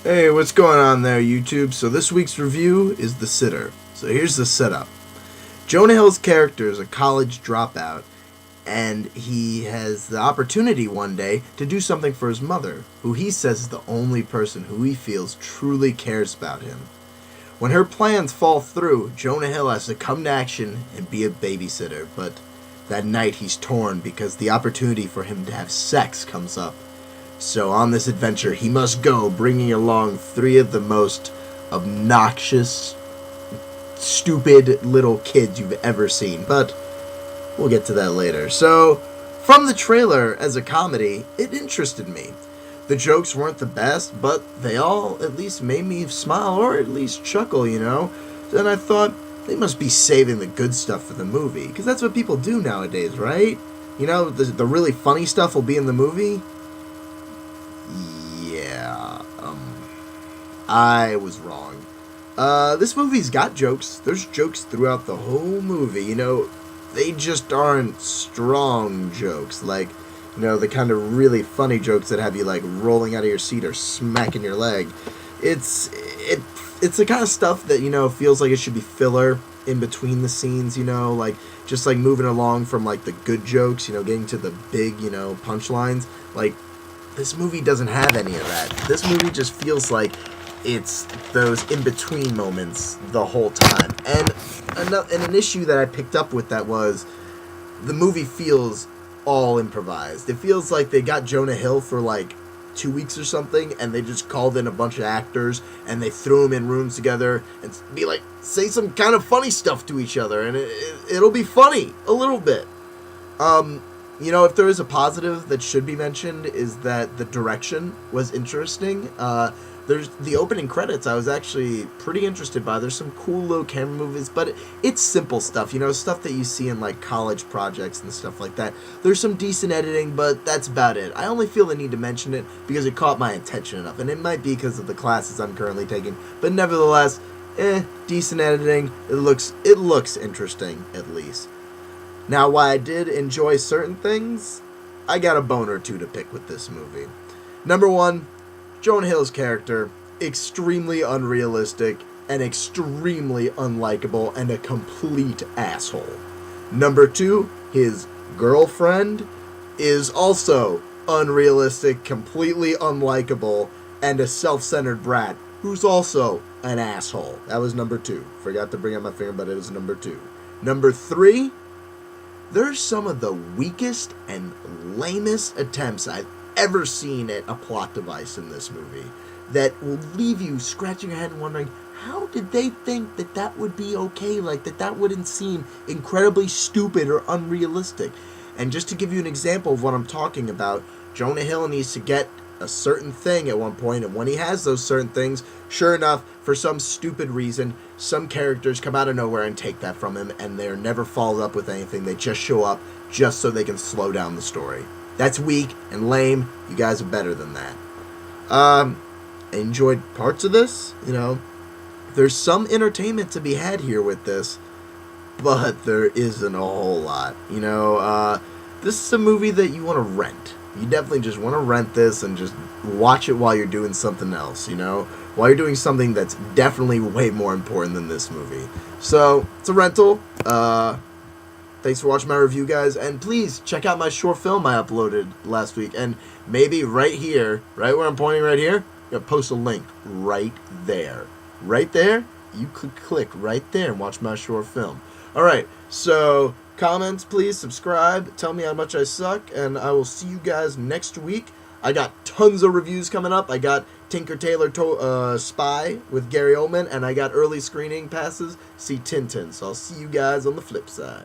Hey, what's going on there, YouTube? So this week's review is The Sitter. So here's the setup. Jonah Hill's character is a college dropout, and he has the opportunity one day to do something for his mother, who he says is the only person who he feels truly cares about him. When her plans fall through, Jonah Hill has to come to action and be a babysitter, but that night he's torn because the opportunity for him to have sex comes up. So on this adventure, he must go, bringing along three of the most obnoxious, stupid little kids you've ever seen. But we'll get to that later. So, from the trailer as a comedy, it interested me. The jokes weren't the best, but they all at least made me smile or at least chuckle, And I thought, they must be saving the good stuff for the movie. Because that's what people do nowadays, right? The really funny stuff will be in the movie. Yeah, I was wrong. This movie's got jokes. There's jokes throughout the whole movie. They just aren't strong jokes. Like, the kind of really funny jokes that have you, like, rolling out of your seat or smacking your leg. It's the kind of stuff that, feels like it should be filler in between the scenes, just, like, moving along from, like, the good jokes, getting to the big, punchlines. Like, this movie doesn't have any of that. This movie just feels like it's those in-between moments the whole time. And an issue that I picked up with that was the movie feels all improvised. It feels like they got Jonah Hill for like 2 weeks or something, and they just called in a bunch of actors, and they threw them in rooms together and be like, say some kind of funny stuff to each other, and it'll be funny a little bit. If there is a positive that should be mentioned is that the direction was interesting. There's the opening credits I was actually pretty interested by. There's some cool little camera movies, but it's simple stuff, stuff that you see in like college projects and stuff like that. There's some decent editing, but that's about it. I only feel the need to mention it because it caught my attention enough, and it might be because of the classes I'm currently taking, but nevertheless, decent editing. It looks interesting, at least. Now, while I did enjoy certain things, I got a bone or two to pick with this movie. Number one, Jonah Hill's character, extremely unrealistic and extremely unlikable and a complete asshole. Number two, his girlfriend is also unrealistic, completely unlikable, and a self-centered brat who's also an asshole. That was number two. Forgot to bring up my finger, but it was number two. Number three, there's some of the weakest and lamest attempts I've ever seen at a plot device in this movie that will leave you scratching your head and wondering, how did they think that would be okay? Like, that wouldn't seem incredibly stupid or unrealistic. And just to give you an example of what I'm talking about, Jonah Hill needs to get a certain thing at one point, and when he has those certain things, sure enough, for some stupid reason, some characters come out of nowhere and take that from him, and they're never followed up with anything. They just show up just so they can slow down the story. That's weak and lame. You guys are better than that. I enjoyed parts of this. There's some entertainment to be had here with this, but there isn't a whole lot. This is a movie that you want to rent. You definitely just want to rent this and just watch it while you're doing something else, while you're doing something that's definitely way more important than this movie. So, it's a rental. Thanks for watching my review, guys, and please check out my short film I uploaded last week, and maybe right here, right where I'm pointing right here, I'm going to post a link right there. Right there, you could click right there and watch my short film. Alright, so comments, please, subscribe, tell me how much I suck, and I will see you guys next week. I got tons of reviews coming up. I got Tinker Tailor Spy with Gary Oldman, and I got early screening passes, see Tintin. So I'll see you guys on the flip side.